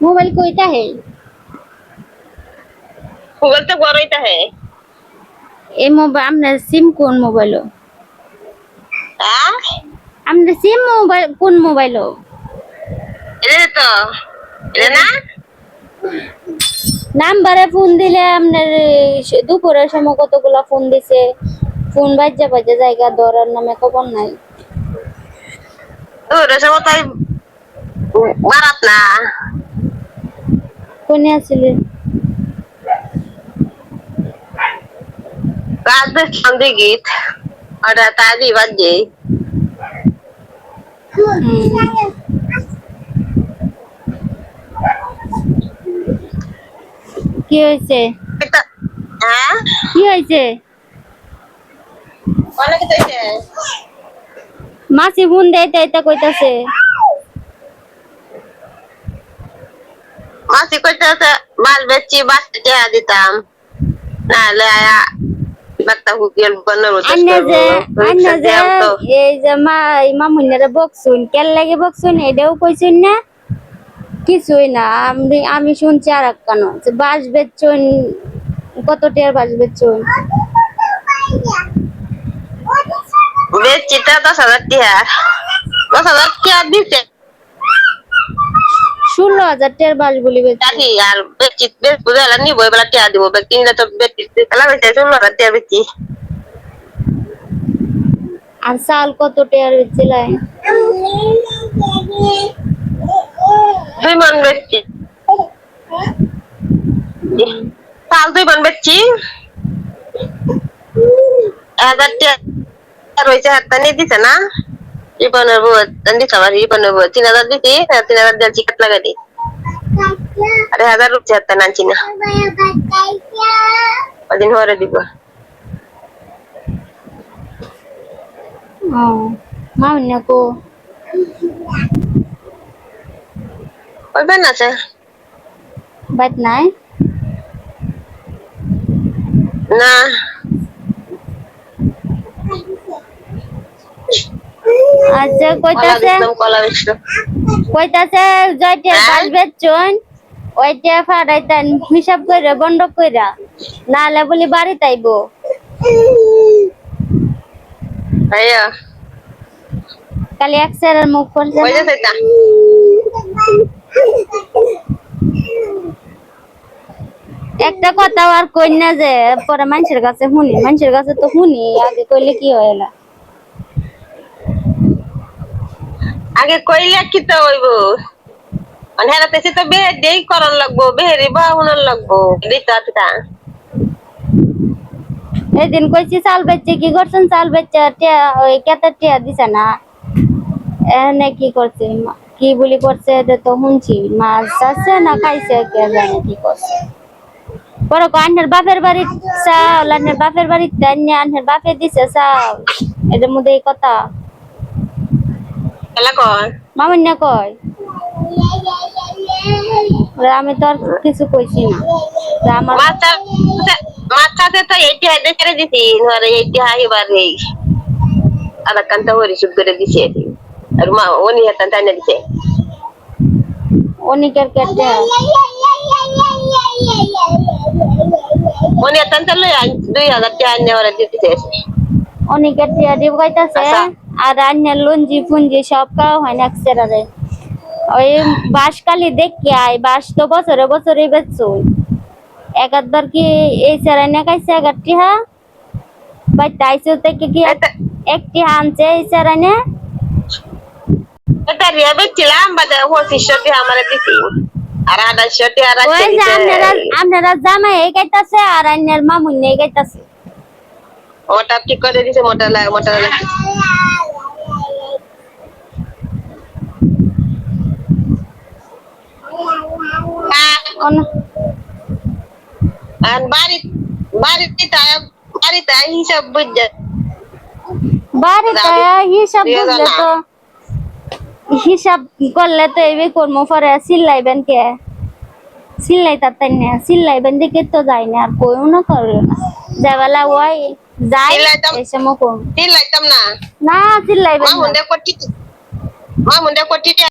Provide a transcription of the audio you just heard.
Mobile कोईता है? Google तो गरईता है। ए मोबाइल आपने सिम कौन मोबाइल हो? हाँ आपने सिम मोबाइल कौन मोबाइल हो? ये तो ये ना নাম্বারে ফোন দিলে আপনার দুপুরের সময় কতগুলা ফোন দিছে, ফোন বাজে বাজে জায়গা ধরার নামে খবর নাই। तो रेशम ताई बारात ना কোনে আসলে? रात में संधी गीत और ताजी बजे কি হয়েছে? हाँ কি হয়েছে? कौन के चाहिए মাসি ফোন দেয় এটা কইতাছে। मासी को तो बाल बच्ची बात क्या देता ना ले आया लगता हूँ कि बंदर होता আন্না যে है तो এই যে মামুনিরা বকছুন কেন লাগে বকছুন এটাও কইছুন না, কিছুই না। আমি শুনছি আর এক কানো যে বাস বেচছুন, কত টিয়ার বাস বেচছুন? बेची तो 10,000 दीते 16,000 টিয়ার বাস বলি বেচছুন। ताकि यार बेची बेच बुझा नहीं बोल बला क्या दी वो बेची ने तो बेची कला बेचे 16,000 बेची আর চাল কত টিয়ার বেচছিলেন? दुई मन बेची साल 2 मन बेची 1,000 রয়েছে হাতে নিয়ে দিছে না ইবনের বউ দন্ডি খাবার ইবনের বউ 3,000 দিছি 3,000 দিয়ে চিকাট লাগাই দি আরে 1,000 রুপি হাতে নানছি না ওদিন হরে দিব মামুনিয়া কো? ওই বেন আছে বাত নাই? না আচ্ছা কইতাছে কলা বেচতো কইতাছে জয়টিয়া বাস বেচছুন ওইটা ফাড়াইতেন হিসাব কইরা বন্ধ কইরা, নালে বলি বাড়িতে আইবো। আইয়া কালি এক সেরের মুখ করছে ওই যে সেটা একটা কথা আর কই না যে পরে মানুষের কাছে শুনি, মানুষের কাছে তো শুনি, আগে কইলে কি হয় না। আগে কইলে কি তো হইবো মানে হেরাতেছি তো বেহে দেই করন লাগবো বেহেরি বাহুনন লাগবো দিতা দিতা এদিন কইছি চাল বেচছে কি করছেন, চাল বেচছে টিয়া ওই কেতার টিয়া দিছে না, এনে কি করছে কি বলি করছে এটা তো শুনছি, মাছ চাচ্ছে না খাইছে কে জানে কি করছে। পরে আন্নার বাপের বাড়ির চাল আন্নার বাপের বাড়ির আন্নার বাপে দিছে চাল, এটার মধ্যে এই কথা এলা কয় মামুনিয়া কয়। আমি তো আর কিছু কইছি না আমার মাথাতে তো এইটি হাইদে করে দিছি ধরে এইটি হাইবার এই আদা কান্তা হরি সুদ করে দিছে আর মা ওনি হাতান টাইনা দিছে অনিকের কেটে ওনি হাতান চলে 2,000 টাকা আননে ওরা দিতেছে অনিকের টিয়া দিব কইতাছে আর আন্নার লঞ্জি ফুঞ্জি সব খাওয়া হয় না একসেরারে। ওই বাঁশকালি দেখি আই বাঁশ তো বছরে বছরে বেচছো একাধবার কি এই সেরানে খাইছে এগারটি হা বাই তাইছো থেকে কি একটি আনছে এই সেরানে এটা রিয়া বেচিলাম বাজার 2500 টাকা আমারে দিছি আর 250 টাকা আর ওই যে আপনারা জামাই এই গাইতাছে আর আন্নার মামুনি এই গাইতাছে মোটা ঠিক করে দিছে মোটা লাগে আর বাড়িতে হিসাব বুঝছে বাড়িতে হিসাব বুঝলে তো হিসাব করলে তো এই কর্ম পরে সিল্লাইবেন কে সিল্লাই তাই না সিল্লাইবেন দেখে তো যাই না আর কইও না করো না যাবেলা ওই যাই এসে মো কোন সিল্লাইতাম না না সিল্লাইবেন মামুন্ডে কোটি